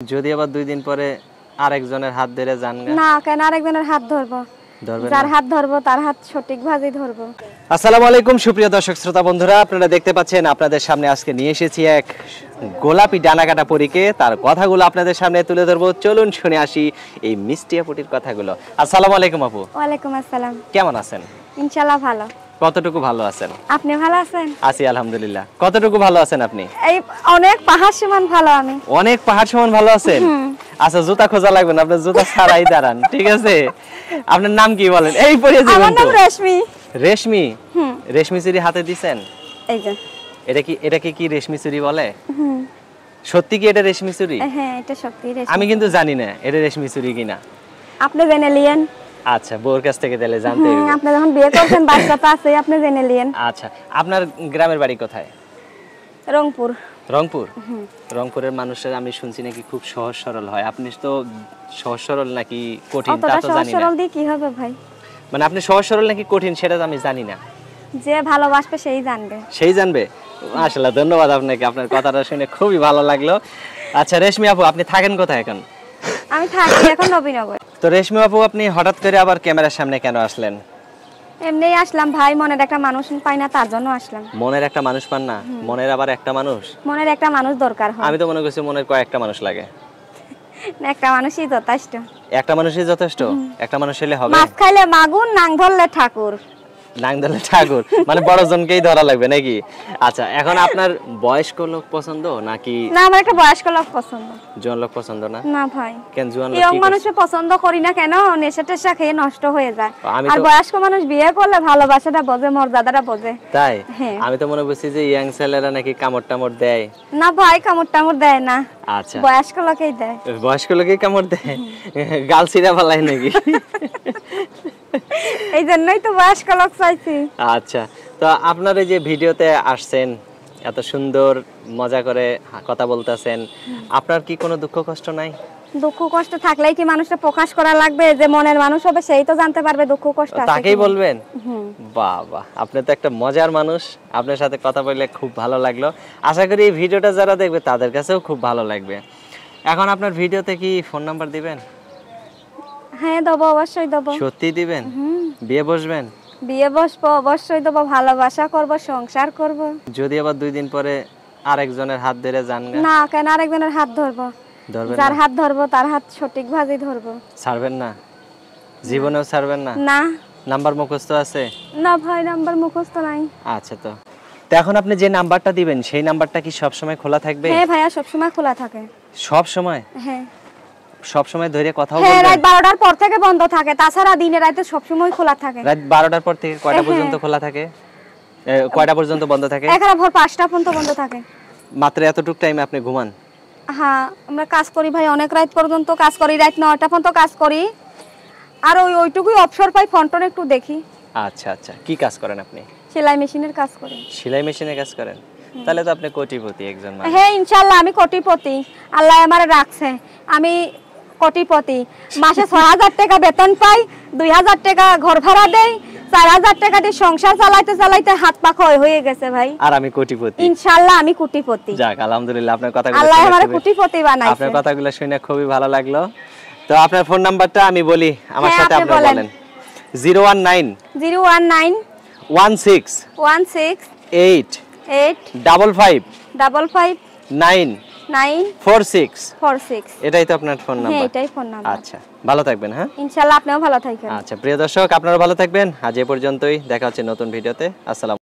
যদি আবার 2 দিন পরে আরেকজনের হাত ধরে যান না কেন আরেকজনের হাত ধরবো যার হাত ধরবো তার হাত সঠিকভাবে ধরবো। আসসালামু আলাইকুম সুপ্রিয় দর্শক শ্রোতা বন্ধুরা, আপনারা দেখতে পাচ্ছেন আপনাদের সামনে আজকে নিয়ে এসেছি এক গোলাপি ডানাকাটা পরীকে। তার কথাগুলো আপনাদের সামনে তুলে ধরবো। চলুন শুনে আসি এই মিষ্টি আপুটির কথাগুলো। আসসালামু আলাইকুম আপু। ওয়ালাইকুম আসসালাম। কেমন আছেন? ইনশাআল্লাহ ভালো। কতটুকু ভালো আছেন? আপনি ভালো আছেন? আছি আলহামদুলিল্লাহ। কতটুকু ভালো আছেন আপনি? এই অনেক পাহাড় সমান ভালো আমি। অনেক পাহাড় সমান ভালো আছেন? আচ্ছা জুতা খোঁজা লাগবে না, আপনার জুতা ছাড়াই দাঁড়ান, ঠিক আছে? আপনার নাম কি বলেন? এই পড়ে যাবেন। আমার নাম রেশমি। রেশমি? রেশমি চুরি হাতে দিবেন? এই যে এটা কি রেশমি চুরি বলে? সত্যি কি এটা রেশমি চুরি? হ্যাঁ এটা সত্যি রেশমি। আমি কিন্তু জানি না এটা রেশমি চুরি কিনা। আপনি জেনে লিয়েন। আচ্ছা বউর কাছ থেকে তাহলে জানতে হবে। আপনি যখন বিয়ে করছেন বাচ্চা তো আছে, আপনি জেনে লিয়েন। আচ্ছা আপনার গ্রামের বাড়ি কোথায়? রংপুর। রংপুর? রংপুরের মানুষের আমি শুনছি নাকি খুব সহজ সরল হয়। আপনি তো সহজ সরল নাকি কঠিন তা তো জানি না। সহজ সরল দিয়ে কি হবে ভাই? মানে আপনি সহজ সরল নাকি কঠিন সেটা তো আমি জানি না। যে ভালোবাসবে সেই জানবে। সেই জানবে? মাশাআল্লাহ, ধন্যবাদ আপনাকে, আপনার কথাটা শুনে খুবই ভালো লাগলো। আচ্ছা রেশমি আপু, আপনি থাকেন কোথায় এখন? আমি থাকি এখন নবীনগর। তো রেশমি আপু, আপনি হঠাৎ করে আবার ক্যামেরার সামনে কেন আসলেন? এমনিই আসলাম ভাই, মনের একটা মানুষ পাই না তার জন্য আসলাম। মনের একটা মানুষ পান না? মনের আবার একটা মানুষ? মনের একটা মানুষ দরকার হয়। আমি তো মনে করছি মনের কয়েকটা মানুষ লাগে। একটা মানুষই যথেষ্ট। একটা মানুষই যথেষ্ট? একটা মানুষ হলে হবে? মাছ খাইলে মাগুর, নাং ধরলে ঠাকুর। নাং ধরলে ঠাকুর মানে বড় জনকেই ধরা লাগবে নাকি? আচ্ছা এখন আপনার বয়স্ক লোক পছন্দ নাকি? না আমার একটা বয়স্ক লোক পছন্দ। জোয়ান লোক পছন্দ না? না ভাই। কেন জোয়ান লোক? ইয়ং মানুষকে পছন্দ করি না কেন, নেশা টেশা খেয়ে নষ্ট হয়ে যায়। আর বয়স্ক মানুষ বিয়ে করলে ভালোবাসাটা বোঝে, মর্যাদাটা বোঝে। তাই? হ্যাঁ। আমি তো মনে করছি যে ইয়াং ছেলেরা নাকি কামড় টামড় দেয়। না ভাই কামড় টামড় দেয় না। আচ্ছা বয়স্ক লোকেই দেয়। বয়স্ক লোকেই কামড় দেয়? গাল ছিঁড়া ফেলায় নাকি? এই জন্যই তো বয়স্ক লোক চাইছি। আচ্ছা তো আপনার এই যে ভিডিওতে আসছেন, এত সুন্দর মজা করে কথা বলতেছেন, আপনার কি কোনো দুঃখ কষ্ট নাই? দুঃখ কষ্ট থাকলেই কি মানুষটা প্রকাশ করা লাগবে? যে মনের মানুষ হবে সেই তো জানতে পারবে দুঃখ কষ্ট আছে। তাকেই বলবেন? বাবা আপনি তো একটা মজার মানুষ, আপনার সাথে কথা বললে খুব ভালো লাগলো। আশা করি এই ভিডিওটা যারা দেখবে তাদের কাছেও খুব ভালো লাগবে। এখন আপনার ভিডিওতে কি ফোন নাম্বার দিবেন? হ্যাঁ দেবো, অবশ্যই দেবো। সত্যি দিবেন? বিয়ে বসবেন? বিয়ে বসবো, অবশ্যই দেবো। ভালোবাসা করব, সংসার করব। যদি আবার 2 দিন পরে আরেকজনের হাত ধরে যান না কেন আরেকজনের হাত ধরবো যার হাত ধরবো তার হাত সঠিকভাবে ধরবো। ছাড়বেন না? জীবনেও ছাড়বেন না? না। নাম্বার মুখস্থ আছে? না ভাই নাম্বার মুখস্থ নাই। আচ্ছা তো এখন আপনি যে নাম্বারটা দিবেন সেই নাম্বারটা কি সব সময় খোলা থাকবে? হ্যাঁ ভাইয়া সব সময় খোলা থাকে। সব সময়? হ্যাঁ সব সময় ধরে কথা বলবেন? বলবেন? হ্যাঁ রাত 12টার পর থেকে বন্ধ থাকে, তাছাড়া দিনে রাতে সব সময় খোলা থাকে। রাত 12টার পর থেকে কয়টা পর্যন্ত খোলা থাকে? কয়টা পর্যন্ত বন্ধ থাকে? এখানে ভোর 5টা পর্যন্ত বন্ধ থাকে। মাত্র এতটুকু টাইমে আপনি ঘুমান? হ্যাঁ আমরা কাজ করি ভাই, অনেক রাত পর্যন্ত কাজ করি, রাত 9টা পর্যন্ত কাজ করি। আর ওইটুকুই অবসর পাই, ফোন একটু দেখি। আচ্ছা আচ্ছা কি কাজ করেন আপনি? সেলাই মেশিনের কাজ করি। সেলাই মেশিনের কাজ করেন? তাহলে তো আপনি কোটিপতি একজন মানুষ। হ্যাঁ ইনশাআল্লাহ আমি কোটিপতি, আল্লাহ আমারে রাখছে। আমি কোটিপতি, মাসে 6000 টাকা বেতন পাই, 2000 টাকা ঘর ভাড়া দেই, 4000 টাকা দিয়ে সংসার চালাইতে চালাইতে হাত পা ক্ষয় হয়ে গেছে ভাই। আর আমি কোটিপতি। ইনশাআল্লাহ আমি কোটিপতি। যাক আলহামদুলিল্লাহ, আপনার কথাগুলো আল্লাহ আমারে কোটিপতি বানাইছে। আপনার কথাগুলো শুনে খুবই ভালো লাগলো। তো আপনার ফোন নাম্বারটা আমি বলি, আমার সাথে আপনি বলেন। 019 019 16 16 8 8 55 55 9 9 46 46। এটাই তো আপনার ফোন নাম্বার? হ্যাঁ এটাই ফোন নাম্বার। আচ্ছা ভালো থাকবেন। হ্যাঁ ইনশাআল্লাহ আপনিও ভালো থাকবেন। আচ্ছা প্রিয় দর্শক আপনারা ভালো থাকবেন। আজ এই পর্যন্তই, দেখা হচ্ছে নতুন ভিডিওতে। আসসালাম।